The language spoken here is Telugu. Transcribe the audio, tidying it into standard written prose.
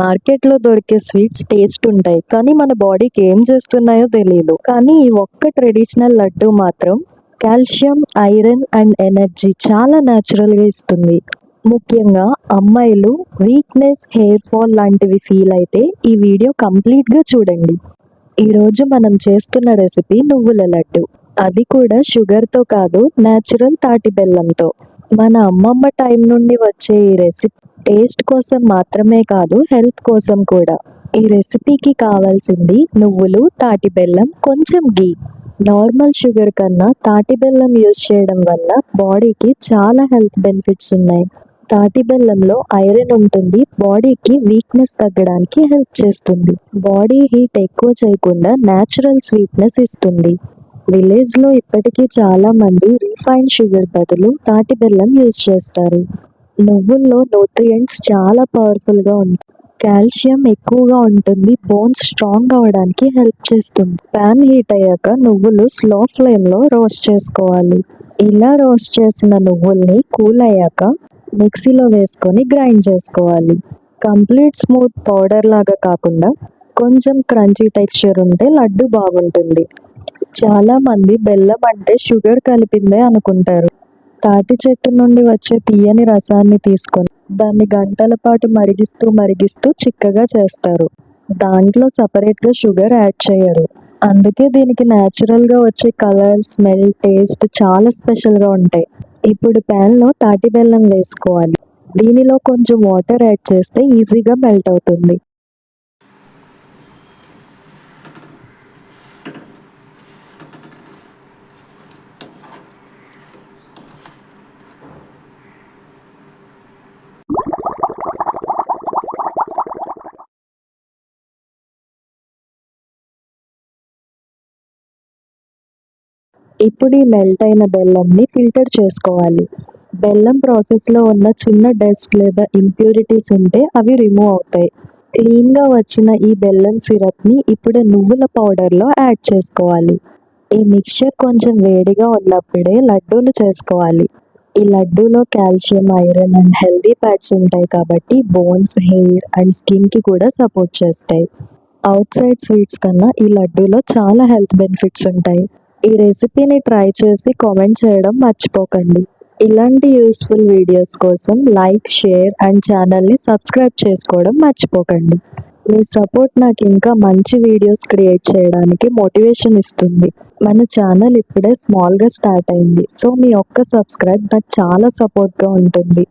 మార్కెట్లో దొరికే స్వీట్స్ టేస్ట్ ఉంటాయి కానీ మన బాడీకి ఏం చేస్తున్నాయో తెలియదు. కానీ ఈ ఒక్క ట్రెడిషనల్ లడ్డు మాత్రం కాల్షియం, ఐరన్ అండ్ ఎనర్జీ చాలా న్యాచురల్గా ఇస్తుంది. ముఖ్యంగా అమ్మాయిలు వీక్నెస్, హెయిర్ ఫాల్ లాంటివి ఫీల్ అయితే ఈ వీడియో కంప్లీట్గా చూడండి. ఈరోజు మనం చేస్తున్న రెసిపీ నువ్వుల లడ్డు. అది కూడా షుగర్తో కాదు, న్యాచురల్ తాటి బెల్లంతో. మన అమ్మమ్మ టైం నుండి వచ్చే ఈ రెసిపీ టేస్ట్ కోసం మాత్రమే కాదు, హెల్త్ కోసం కూడా. ఈ రెసిపీకి కావాల్సింది నువ్వులు, తాటి బెల్లం, కొంచెం గీ. నార్మల్ షుగర్ కన్నా తాటి బెల్లం యూజ్ చేయడం వల్ల బాడీకి చాలా హెల్త్ బెనిఫిట్స్ ఉన్నాయి. తాటి బెల్లంలో ఐరన్ ఉంటుంది, బాడీకి వీక్నెస్ తగ్గడానికి హెల్ప్ చేస్తుంది. బాడీ హీట్ ఎక్కువ చేయకుండా న్యాచురల్ స్వీట్నెస్ ఇస్తుంది. విలేజ్లో ఇప్పటికీ చాలా మంది రిఫైన్ షుగర్ బదులు తాటి బెల్లం యూజ్ చేస్తారు. నువ్వుల్లో న్యూట్రియంట్స్ చాలా పవర్ఫుల్గా ఉంటాయి. కాల్షియం ఎక్కువగా ఉంటుంది, బోన్స్ స్ట్రాంగ్ అవడానికి హెల్ప్ చేస్తుంది. ప్యాన్ హీట్ అయ్యాక నువ్వులు స్లో ఫ్లేమ్లో రోస్ట్ చేసుకోవాలి. ఇలా రోస్ట్ చేసిన నువ్వుల్ని కూల్ అయ్యాక మిక్సీలో వేసుకొని గ్రైండ్ చేసుకోవాలి. కంప్లీట్ స్మూత్ పౌడర్ లాగా కాకుండా కొంచెం క్రంచీ టెక్స్చర్ ఉంటే లడ్డు బాగుంటుంది. చాలా మంది బెల్లం అంటే షుగర్ కలిపిందే అనుకుంటారు. తాటి చెట్టు నుండి వచ్చే తీయని రసాన్ని తీసుకొని దాన్ని గంటల పాటు మరిగిస్తూ చిక్కగా చేస్తారు. దాంట్లో సపరేట్గా షుగర్ యాడ్ చేయరు. అందుకే దీనికి న్యాచురల్గా వచ్చే కలర్, స్మెల్, టేస్ట్ చాలా స్పెషల్గా ఉంటాయి. ఇప్పుడు ప్యాన్లో తాటి బెల్లం వేసుకోవాలి. దీనిలో కొంచెం వాటర్ యాడ్ చేస్తే ఈజీగా మెల్ట్ అవుతుంది. ఇప్పుడు ఈ మెల్ట్ అయిన బెల్లంని ఫిల్టర్ చేసుకోవాలి. బెల్లం ప్రాసెస్లో ఉన్న చిన్న డస్ట్ లేదా ఇంప్యూరిటీస్ ఉంటే అవి రిమూవ్ అవుతాయి. క్లీన్గా వచ్చిన ఈ బెల్లం సిరప్ని ఇప్పుడు నువ్వుల పౌడర్లో యాడ్ చేసుకోవాలి. ఈ మిక్చర్ కొంచెం వేడిగా ఉన్నప్పుడే లడ్డూలు చేసుకోవాలి. ఈ లడ్డూలో calcium, iron and healthy fats ఉంటాయి కాబట్టి బోన్స్, హెయిర్ అండ్ స్కిన్కి కూడా సపోర్ట్ చేస్తాయి. అవుట్ సైడ్ స్వీట్స్ కన్నా ఈ లడ్డూలో చాలా హెల్త్ బెనిఫిట్స్ ఉంటాయి. ఈ రెసిపీని ట్రై చేసి కామెంట్ చేయడం మర్చిపోకండి. ఇలాంటి యూస్ఫుల్ వీడియోస్ కోసం లైక్, షేర్ అండ్ ఛానల్ని సబ్స్క్రైబ్ చేసుకోవడం మర్చిపోకండి. మీ సపోర్ట్ నాకు ఇంకా మంచి వీడియోస్ క్రియేట్ చేయడానికి మోటివేషన్ ఇస్తుంది. మన ఛానల్ ఇప్పుడే స్మాల్గా స్టార్ట్ అయింది, సో మీ ఒక్క సబ్స్క్రైబ్ నాకు చాలా సపోర్ట్గా ఉంటుంది.